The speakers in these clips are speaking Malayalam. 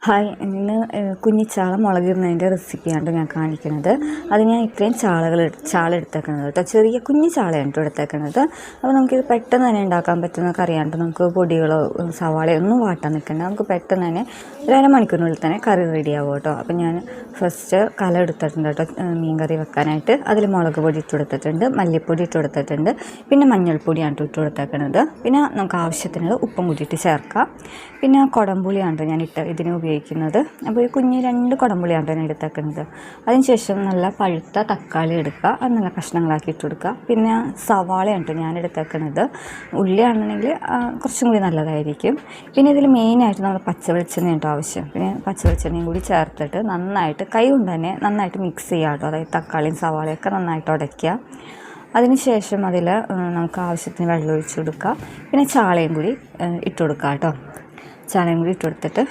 ഹായ്, ഇന്ന് കുഞ്ഞിച്ചാള മുളകിടുന്നതിൻ്റെ റെസിപ്പിയാണ് ഞാൻ കാണിക്കുന്നത്. അത് ഞാൻ ഇത്രയും ചാള എടുത്തേക്കുന്നത് കേട്ടോ. ചെറിയ കുഞ്ഞു ചാളയാണ് കേട്ടോ എടുത്തേക്കുന്നത്. അപ്പോൾ നമുക്കിത് പെട്ടെന്ന് തന്നെ ഉണ്ടാക്കാൻ പറ്റുന്ന കറിയാണ്. നമുക്ക് പൊടികളോ സവാളയോ ഒന്നും വാട്ടാൻ നിൽക്കണ്ട. നമുക്ക് പെട്ടെന്ന് തന്നെ ഒരു അരമണിക്കൂറിനുള്ളിൽ തന്നെ കറി റെഡിയാവും കേട്ടോ. അപ്പോൾ ഞാൻ ഫസ്റ്റ് കല എടുത്തിട്ടുണ്ട് കേട്ടോ മീൻ കറി വെക്കാനായിട്ട്. അതിൽ മുളക് പൊടി ഇട്ട് കൊടുത്തിട്ടുണ്ട്, മല്ലിപ്പൊടി ഇട്ട് കൊടുത്തിട്ടുണ്ട്, പിന്നെ മഞ്ഞൾപ്പൊടിയാണ് ഇട്ട് കൊടുത്തേക്കുന്നത്. പിന്നെ നമുക്ക് ആവശ്യത്തിനുള്ള ഉപ്പും കൂട്ടിയിട്ട് ചേർക്കാം. പിന്നെ കുടംപുളിയാണ് ഞാൻ ഇതിന് ഉപയോഗിക്കുന്നത്. അപ്പോൾ ഈ കുഞ്ഞ് 2 കുടംപുളിയാണ് ഞാൻ എടുത്തേക്കുന്നത്. അതിനുശേഷം നല്ല പഴുത്ത തക്കാളി എടുക്കുക, അത് നല്ല കഷ്ണങ്ങളാക്കി ഇട്ട് കൊടുക്കുക. പിന്നെ സവാളയാണ് ഞാൻ എടുത്തേക്കുന്നത്. ഉള്ളിയാണെന്നുണ്ടെങ്കിൽ കുറച്ചും കൂടി നല്ലതായിരിക്കും. പിന്നെ ഇതിൽ മെയിനായിട്ട് നമ്മൾ പച്ചവെളിച്ചെണ്ണയാണ് ആവശ്യം. പിന്നെ പച്ചവെളിച്ചെണ്ണയും കൂടി ചേർത്തിട്ട് നന്നായിട്ട് കൈ കൊണ്ട് തന്നെ നന്നായിട്ട് മിക്സ് ചെയ്യുക കേട്ടോ. അതായത് തക്കാളിയും സവാളയൊക്കെ നന്നായിട്ട് ഉടയ്ക്കുക. അതിനുശേഷം അതിൽ നമുക്ക് ആവശ്യത്തിന് വെള്ളം ഒഴിച്ച് കൊടുക്കുക. പിന്നെ ചാളയും കൂടി ഇട്ട് കൊടുക്കുക കേട്ടോ. ചാളയും കൂടി ഇട്ട് കൊടുത്തിട്ട്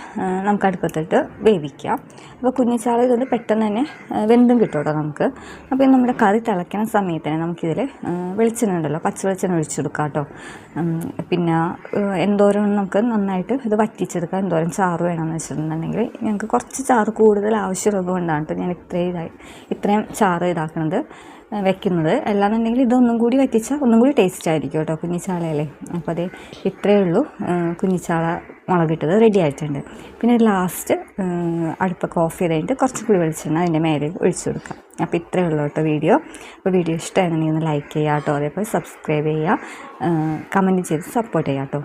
നമുക്ക് അടുപ്പത്തിട്ട് വേവിക്കാം. അപ്പോൾ കുഞ്ഞിച്ചാള ഇതുകൊണ്ട് പെട്ടെന്ന് തന്നെ വെന്തും കിട്ടും കേട്ടോ നമുക്ക്. അപ്പോൾ നമ്മുടെ കറി തിളയ്ക്കുന്ന സമയത്ത് തന്നെ നമുക്കിതിൽ വെളിച്ചെണ്ണ ഉണ്ടല്ലോ, പച്ച വെളിച്ചെണ്ണ ഒഴിച്ചു കൊടുക്കാം കേട്ടോ. പിന്നെ എന്തോരം നമുക്ക് നന്നായിട്ട് ഇത് വറ്റിച്ചെടുക്കാം. എന്തോരം ചാറ് വേണമെന്ന് വെച്ചിട്ടുണ്ടെങ്കിൽ ഞങ്ങൾക്ക് കുറച്ച് ചാറ് കൂടുതൽ ആവശ്യമുള്ളത് കൊണ്ടാണ് ഞാൻ ഇത്രയും ചാറ് ഇതാക്കുന്നത് വെക്കുന്നത്. അല്ലാന്നുണ്ടെങ്കിൽ ഇതൊന്നും കൂടി വറ്റിച്ചാൽ ഒന്നും കൂടി ടേസ്റ്റ് ആയിരിക്കും കേട്ടോ കുഞ്ഞിച്ചാളയല്ലേ. അപ്പോൾ അതേ ഇത്രയേ ഉള്ളൂ. കുഞ്ഞിച്ചാള മുളകിട്ടത് റെഡി ആയിട്ടുണ്ട്. പിന്നെ ലാസ്റ്റ് അടുപ്പൊക്കെ ഓഫ് ചെയ്ത് കഴിഞ്ഞിട്ട് കുറച്ചും കൂടി വെളിച്ചെണ്ണ അതിൻ്റെ മേലെ ഒഴിച്ചു കൊടുക്കാം. അപ്പോൾ ഇത്രയേ ഉള്ളൂ കേട്ടോ വീഡിയോ. അപ്പോൾ വീഡിയോ ഇഷ്ടമായിരുന്നെങ്കിൽ ഒന്ന് ലൈക്ക് ചെയ്യുക കേട്ടോ. അതേപോലെ സബ്സ്ക്രൈബ് ചെയ്യുക, കമൻറ്റ് ചെയ്ത് സപ്പോർട്ട് ചെയ്യുക കേട്ടോ.